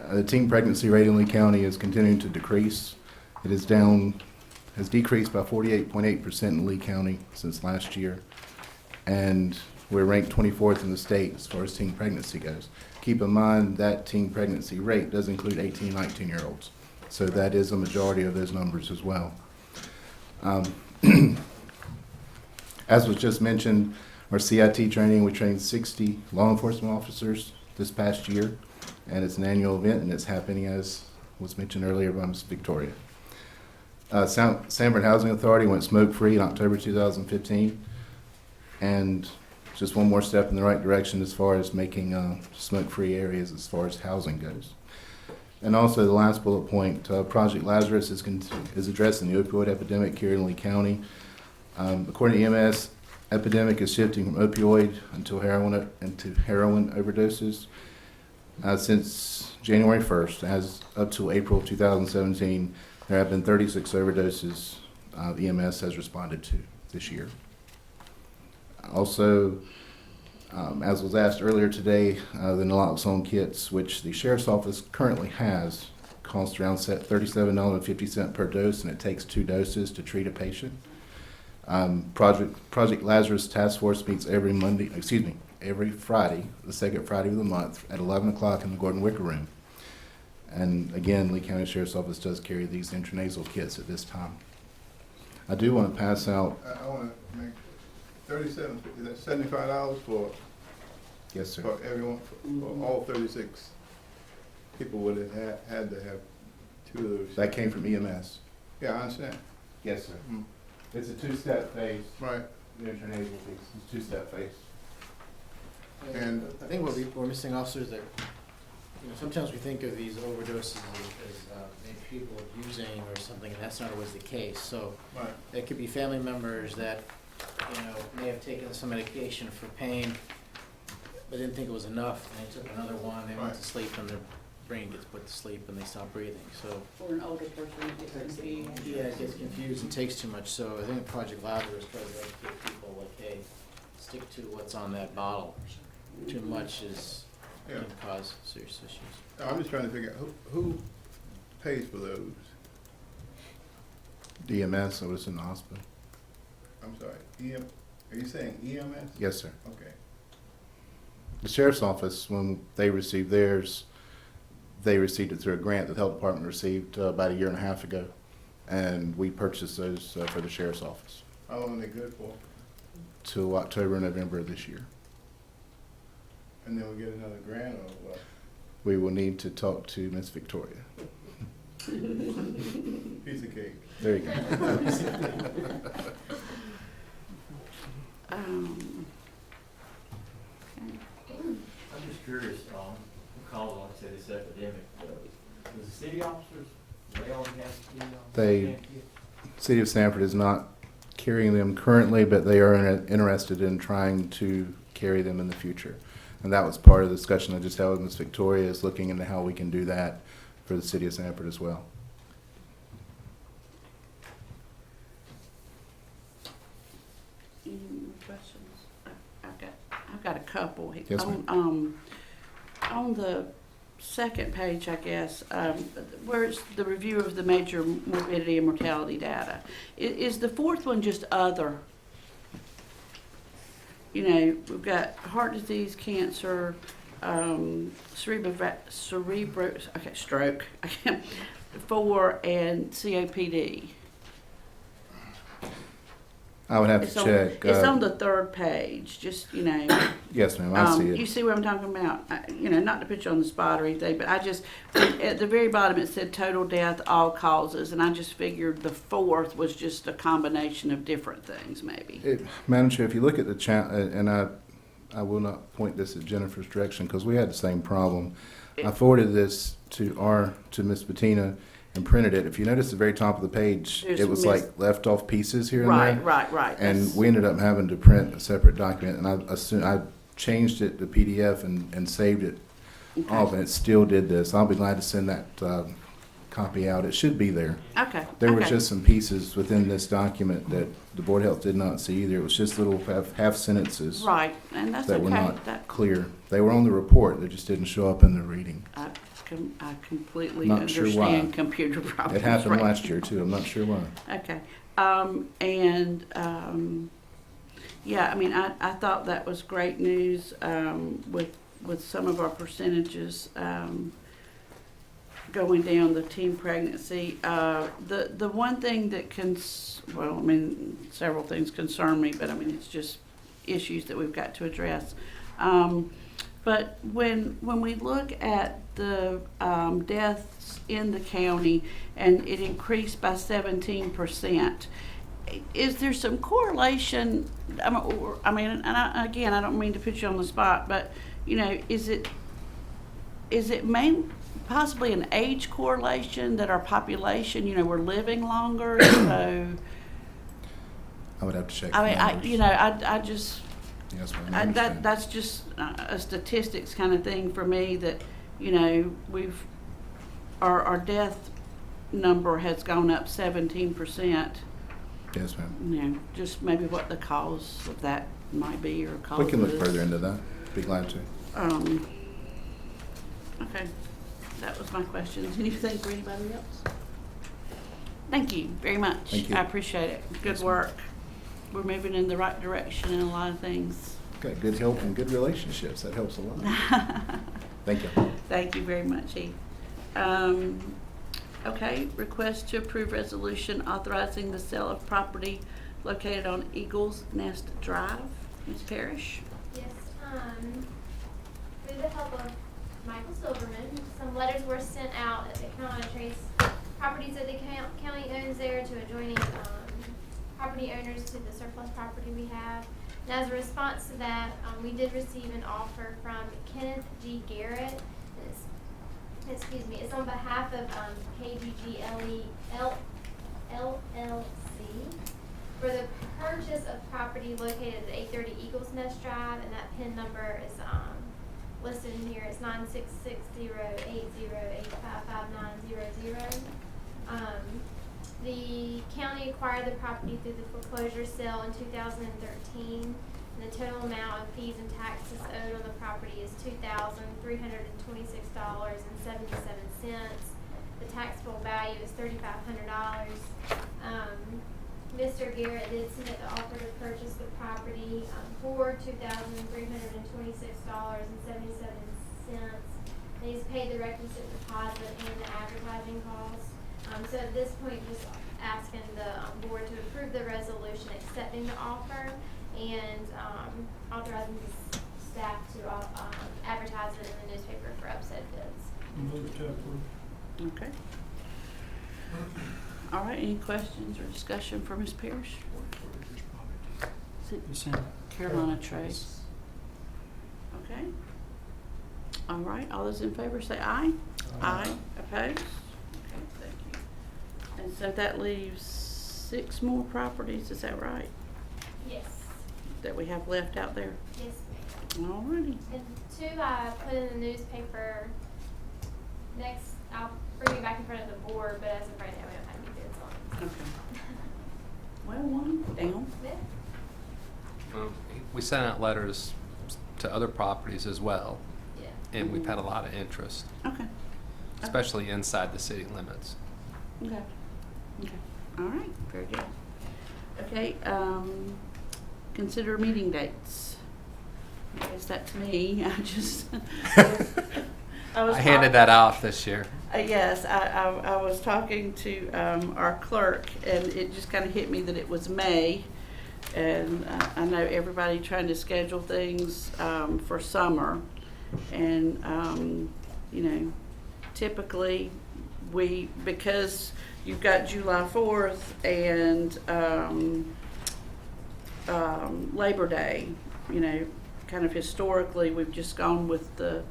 The teen pregnancy rate in Lee County is continuing to decrease. It is has decreased by 48.8% in Lee County since last year. And we're ranked 24th in the state as far as teen pregnancy goes. Keep in mind that teen pregnancy rate does include 18, 19-year-olds. So that is a majority of those numbers as well. As was just mentioned, our CIT training, we trained 60 law enforcement officers this past year, and it's an annual event, and it's happening, as was mentioned earlier, by Ms. Victoria. Sanford Housing Authority went smoke-free in October 2015, and just one more step in the right direction as far as making smoke-free areas as far as housing goes. And also the last bullet point, Project Lazarus is addressing the opioid epidemic here in Lee County. According to EMS, epidemic is shifting from opioid into heroin overdoses. Since January 1st, as up to April 2017, there have been 36 overdoses EMS has responded to this year. Also, as was asked earlier today, the naloxone kits, which the Sheriff's Office currently has, cost around $37.50 per dose, and it takes 2 doses to treat a patient. Project Lazarus Task Force meets every Friday, the second Friday of the month, at 11 o'clock in the Gordon Wicker Room. And again, Lee County Sheriff's Office does carry these intranasal kits at this time. I do want to pass out. I want to make 37, is that $75 for? Yes, sir. For everyone, for all 36 people would have had to have 2 of those. That came from EMS. Yeah, I understand. Yes, sir. Mm. It's a 2-step phase. Right. The intranasal piece is 2-step phase. And I think we're missing officers that, sometimes we think of these overdoses as maybe people abusing or something, and that's not always the case. So right. it could be family members that, may have taken some medication for pain, but didn't think it was enough, and they took another one, they went to sleep, and their brain gets put to sleep, and they stop breathing. So Or an older person that gets confused. yeah, it gets confused and takes too much. So I think Project Lazarus tries to educate people like, hey, stick to what's on that bottle. Too much can cause serious issues. I'm just trying to figure out who pays for those. EMS, I was in the hospital. I'm sorry, are you saying EMS? Yes, sir. Okay. The Sheriff's Office, when they received theirs, they received it through a grant that the Health Department received about 1.5 years ago, and we purchased those for the Sheriff's Office How long are they good for? till October, November of this year. And then we get another grant or what? We will need to talk to Ms. Victoria. Piece of cake. There you go. Okay. I'm just curious, because like I said, this epidemic, does the city officers, they already have They- City of Sanford is not carrying them currently, but they are interested in trying to carry them in the future. And that was part of the discussion I just had with Ms. Victoria, is looking into how we can do that for the City of Sanford as well. Any more questions? I've got a couple. Yes, ma'am. On the second page, I guess, where it's the review of the major morbidity and mortality data, is the fourth one just other? We've got heart disease, cancer, stroke, 4 and COPD. I would have It's to on- check. It's on the 3rd page, just, you know. Yes, ma'am, I see You it. see what I'm talking about? You know, not to put you on the spot or anything, but I just, at the very bottom, it said total death, all causes, and I just figured the 4th was just a combination of different things, maybe. Madam Chair, if you look at the and I will not point this at Jennifer's direction because we had the same problem. I forwarded this to Miss Bettina and printed it. If you notice the very top of the page, There's it was miss- like left off pieces here and Right, there. right. And That's- we ended up having to print a separate document, and I changed it to PDF and saved it Okay. off, and it still did this. I'll be glad to send that copy out. It should be there. Okay. There was okay. just some pieces within this document that the Board of Health did not see either. It was just little half sentences Right, and that's that were okay. not That, clear. They were on the report, they just didn't show up in the reading. I completely Not sure why. understand computer problems. It happened right. last year too, I'm not sure why. Okay. Yeah, I mean, I thought that was great news with some of our percentages going down the teen pregnancy. The one thing that well, I mean, several things concern me, but I mean, it's just issues that we've got to address. But when we look at the deaths in the county and it increased by 17%, is there some correlation? I mean, and again, I don't mean to put you on the spot, but you know, is it possibly an age correlation that our population, you know, we're living longer, so I would have to check. I the mean, numbers. I just. Yes, ma'am, I understand. That's just a statistics kind of thing for me that, you know, our death number has gone up 17%. Yes, ma'am. You know, just maybe what the cause of that might be or cause We can look of this. further into that. Be glad to. Okay, that was my questions. Anything for anybody else? Thank you very much. Thank you. I appreciate it. Good Yes, ma'am. work. We're moving in the right direction in a lot of things. Got good help and good relationships, that helps a lot. Thank you. Thank you very much, Heath. Okay, request to approve resolution authorizing the sale of property located on Eagles Nest Drive. Ms. Parrish? Yes, through the help of Michael Silverman, some letters were sent out that kind of trace properties that the county owns there to adjoining, property owners to the surplus property we have. And as a response to that, we did receive an offer from Kenneth G. Garrett. It's on behalf of KGG LLC for the purchase of property located at 830 Eagles Nest Drive, and that PIN number is listed in here. It's 9660808555900. The county acquired the property through the foreclosure sale in 2013, and the total amount of fees and taxes owed on the property is $2,326.77. The taxable value is $3,500. Mr. Garrett did submit the offer to purchase the property for $2,326.77. He's paid the requisite deposit and the advertising costs. So at this point, just asking the board to approve the resolution accepting the offer and authorizing the staff to advertise it in the newspaper for upset bids. Okay. All right, any questions or discussion for Ms. Parrish? Is it Carolina Trace? Okay. All right, all those in favor say aye. Aye. Opposed? Okay, thank you. And so that leaves 6 more properties, is that right? Yes. That we have left out there? Yes, ma'am. All righty. And 2 I put in the newspaper. Next, I'll bring it back in front of the board, but as of right now, we don't have any bids on it. Okay. Well, 1 down. Yeah. We sent out letters to other properties as well, Yeah. and we've had a lot of interest, Okay. especially inside the city limits. Okay. Okay. All right. Very good. Okay. Consider meeting dates. I guess that's me. I just. I handed that off this year. Yes, I was talking to our clerk, and it just kind of hit me that it was May. And I know everybody trying to schedule things for summer. And, you know, typically because you've got July 4th and Labor Day, you know, kind of historically, we've just gone with the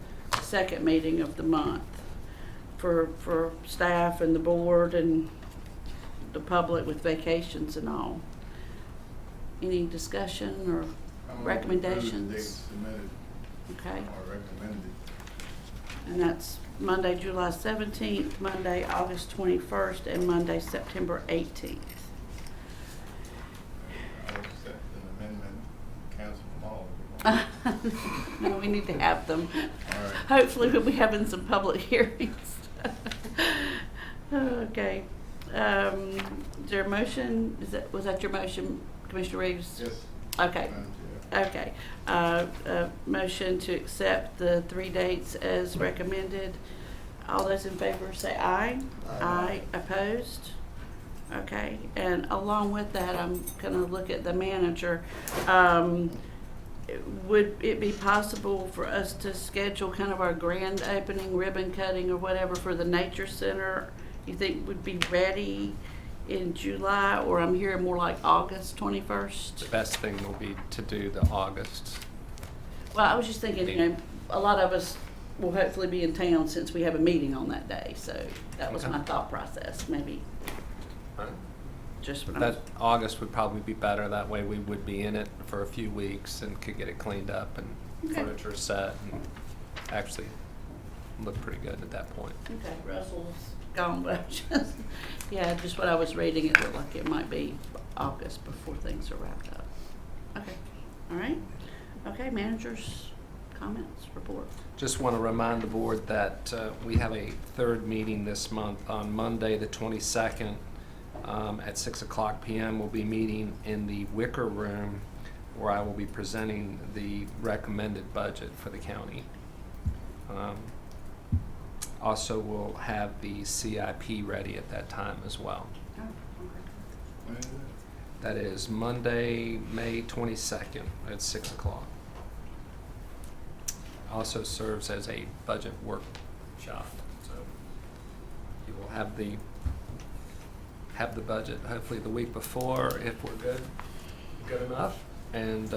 second meeting of the month for staff and the board and the public with vacations and all. Any discussion or I'm gonna recommendations? approve the dates submitted Okay, or recommended. and that's Monday, July 17th, Monday, August 21st, and Monday, September 18th. I'll accept an amendment, cancel them all. No, we need to have them. All right. Hopefully we'll be having some public hearings. Okay. Is there a motion? Was that your motion, Commissioner Reeves? Yes. Okay. Madam Chair. Okay. Motion to accept the 3 dates as recommended. All those in favor say aye. Aye. Opposed? Okay. And along with that, I'm gonna look at the manager. Would it be possible for us to schedule kind of our grand opening, ribbon cutting or whatever for the Nature Center? You think would be ready in July, or I'm hearing more like August 21st? The best thing will be to do the August. Well, I was just thinking, you know, a lot of us will hopefully be in town since we have a meeting on that day, so that was Okay. my thought process, maybe just when I was. That August would probably be better. That way we would be in it for a few weeks and could get it cleaned up and Okay. furniture set and actually look pretty good at that point. Okay, Russell's gone, but just, yeah, just what I was reading, it looked like it might be August before things are wrapped up. Okay, all right. Okay, managers, comments, report. Just want to remind the board that we have a third meeting this month on Monday, the 22nd, at 6:00 p.m. We'll be meeting in the Wicker Room, where I will be presenting the recommended budget for the county. Also, we'll have the CIP ready at that time as well. Oh, okay. When is it? That is Monday, May 22nd at 6:00. Also serves as a budget workshop, so you will have the budget hopefully the week before if we're good enough, and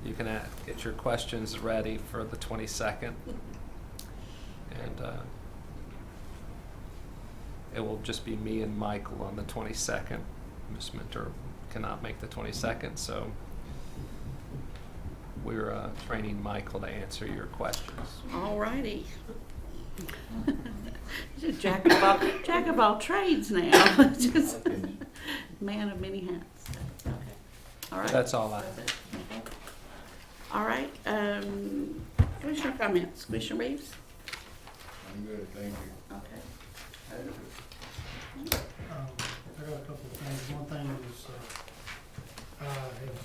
you can get your questions ready for the 22nd, and it will just be me and Michael on the 22nd. Ms. Minter cannot make the 22nd, so we're training Michael to answer your questions. All righty. He's a jack of all trades now. Just man of many hats. Okay. All right. That's all I That's it. Okay. All right. Commissioner comments. Commissioner Reeves? I'm good, thank you. Okay. I got a couple of things. One thing is, I have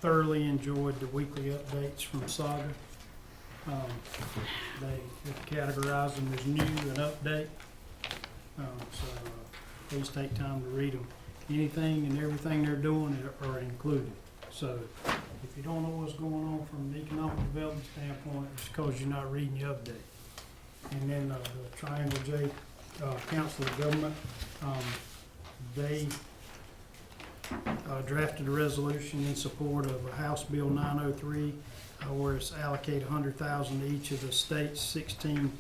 thoroughly enjoyed the weekly updates from Saga. They categorize them as new and update. So please take time to read them. Anything and everything they're doing are included. So if you don't know what's going on from an economic development standpoint, it's because you're not reading the update. And then the Triangle J Council of Government, they drafted a resolution in support of House Bill 903, where it's allocate $100,000 to each of the state's 16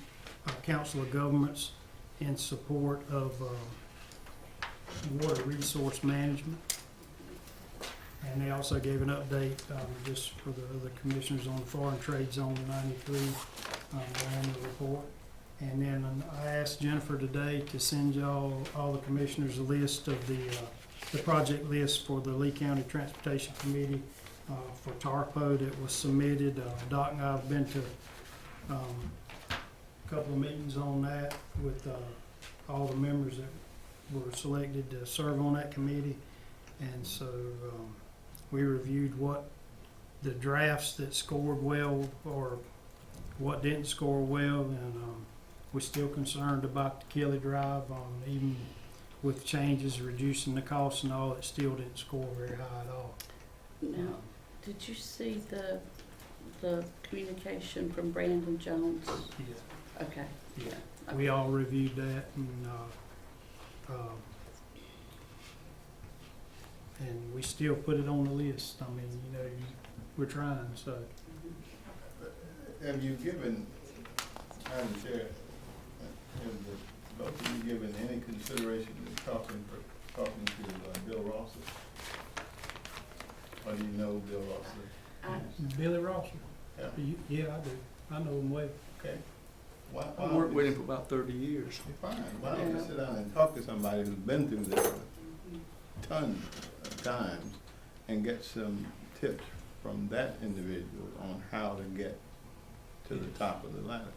council of governments in support of water resource management. And they also gave an update just for the commissioners on the Foreign Trade Zone 93 annual report. And then I asked Jennifer today to send y'all, all the commissioners, a list of the project list for the Lee County Transportation Committee for TARPO that was submitted. Doc and I have been to a couple of meetings on that with all the members that were selected to serve on that committee. And so we reviewed what the drafts that scored well or what didn't score well, and we're still concerned about the Kelly Drive, even with changes, reducing the cost and all, it still didn't score very high at all. Now, did you see the communication from Brandon Jones? Yeah. Okay, yeah. We all reviewed that, and we still put it on the list. I mean, you know, we're trying, so. Have you given, Madam Chair, have both of you given any consideration to talking to Bill Rosser? Or do you know Bill Rosser? Billy Rosser? Yeah. Yeah, I do. I know him well. Okay. Why I don't worked you- with him for about 30 years. Fine, why don't you sit down and talk to somebody who's been through this tons of times and get some tips from that individual on how to get to the top of the ladder?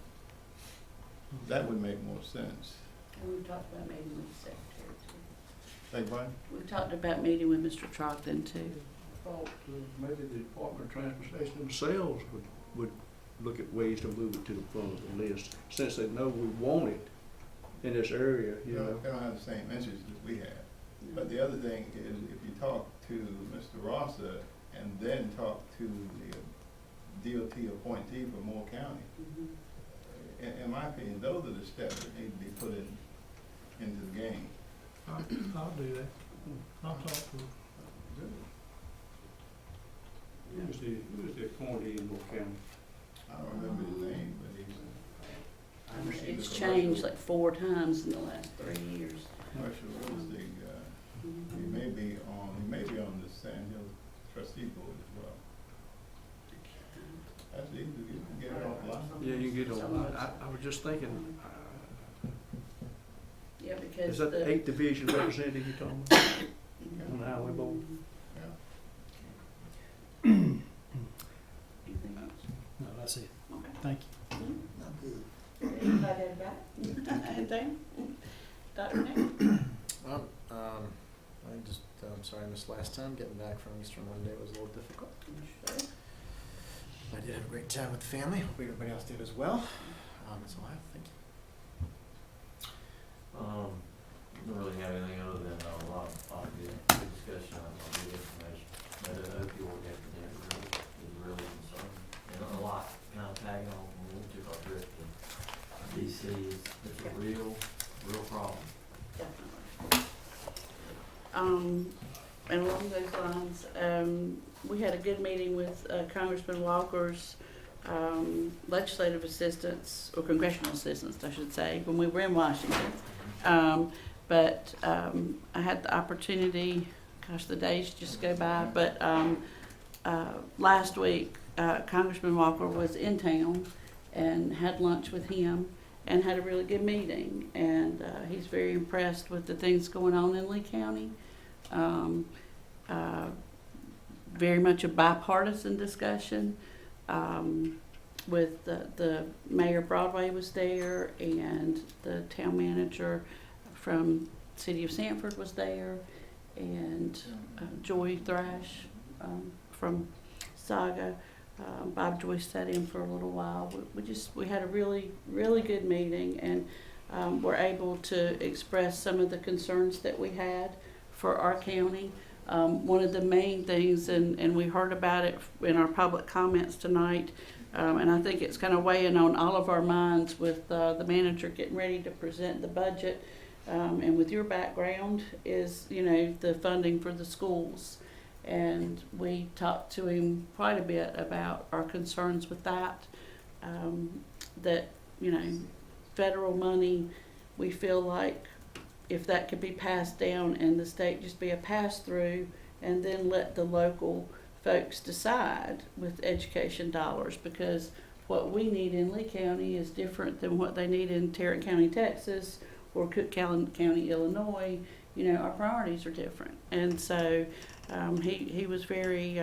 That would make more sense. And we talked about meeting with the secretary too. Like what? We talked about meeting with Mr. Trogdon too. I thought maybe the Department of Transportation themselves would look at ways to move it to the front of the list, since they know we want it in this area, you know. They don't have the same interests as we have. But the other thing is, if you talk to Mr. Rosser and then talk to the DOT appointee for Moore County, in my opinion, those are the steps that need to be put into the game. I'll do that. I'll talk to him. Who is the appointee in Moore County? I don't remember his name, but he's It's changed like 4 times in the last 3 years. commercial real estate guy. He may be on the Sand Hill trustee board as well. That's easy, you can get it offline. Yeah, you get on. I was just thinking, Yeah, because is that the 8th Division representative you're talking about on the highway board? Anything else? No, that's it. Okay. Thank you. Anybody got it? Anything? Dr. Nick? I'm sorry I missed last time. Getting back from Easter Monday was a little difficult. Sure. I did have a great time with the family. Hope everybody else did as well. That's all I have. Thank you. Don't really have anything other than a lot of good discussion on good information. But the opioid epidemic is really concerning. And a lot kind of tagging on when we took our trip to DC. It's a real problem. Definitely. And along those lines, we had a good meeting with Congressman Walker's legislative assistants, or congressional assistants, I should say, when we were in Washington. But I had the opportunity, gosh, the days just go by, but last week, Congressman Walker was in town and had lunch with him and had a really good meeting. And he's very impressed with the things going on in Lee County. Very much a bipartisan discussion. With the mayor of Broadway was there, and the town manager from City of Sanford was there, and Joy Thrash from Saga. Bob Joyce sat in for a little while. We had a really good meeting, and were able to express some of the concerns that we had for our county. One of the main things, and we heard about it in our public comments tonight, and I think it's kind of weighing on all of our minds with the manager getting ready to present the budget, and with your background is, the funding for the schools. And we talked to him quite a bit about our concerns with that, that, federal money, we feel like if that could be passed down and the state just be a pass-through, and then let the local folks decide with education dollars, because what we need in Lee County is different than what they need in Tarrant County, Texas, or Cook County, Illinois. Our priorities are different. And so he was very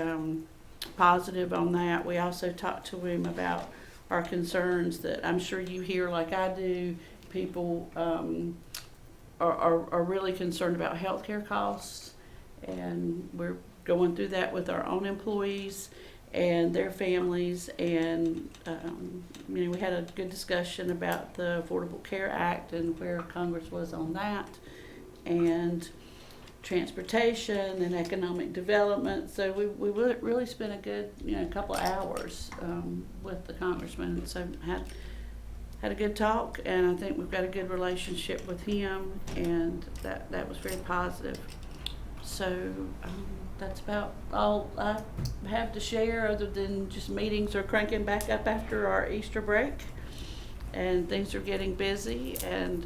positive on that. We also talked to him about our concerns that I'm sure you hear like I do. People are really concerned about healthcare costs, and we're going through that with our own employees. and their families. And, you know, we had a good discussion about the Affordable Care Act and where Congress was on that, and transportation and economic development. So we really spent a good, you know, couple of hours with the congressman. So had a good talk, and I think we've got a good relationship with him, and that was very positive. So that's about all I have to share, other than just meetings are cranking back up after our Easter break, and things are getting busy. And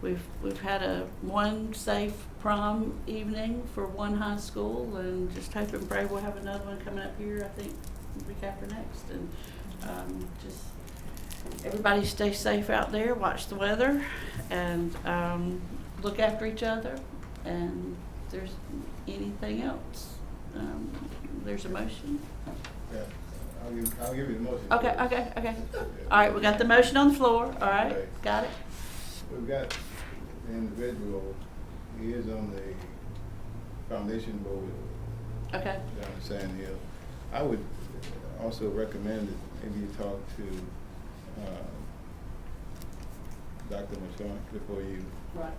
we've had one safe prom evening for one high school, and just hope and pray we'll have another one coming up here, I think, the week after next. And just everybody stay safe out there, watch the weather, and look after each other. And if there's anything else, there's a motion. Yeah, I'll give you the motion. Okay. All right, we got the motion on the floor. All right, Okay. got it? We've got the individual, he is on the foundation board Okay. down in Sand Hill. I would also recommend that maybe you talk to Dr. Machon before you Right.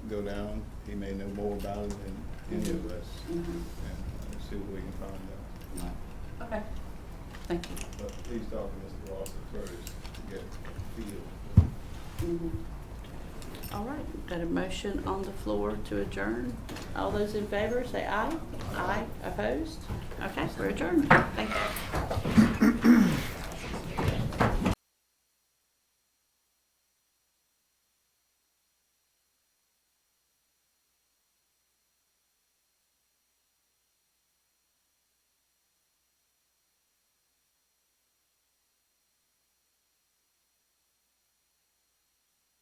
go down. He may know more about it than any of us, Mhm. and see what we can find out. Okay. Thank you. But please talk to Mr. Rosser first to get a feel. Mhm. All right, we've got a motion on the floor to adjourn. All those in favor say aye. Aye. Opposed? Okay, we're adjourned. Thank you.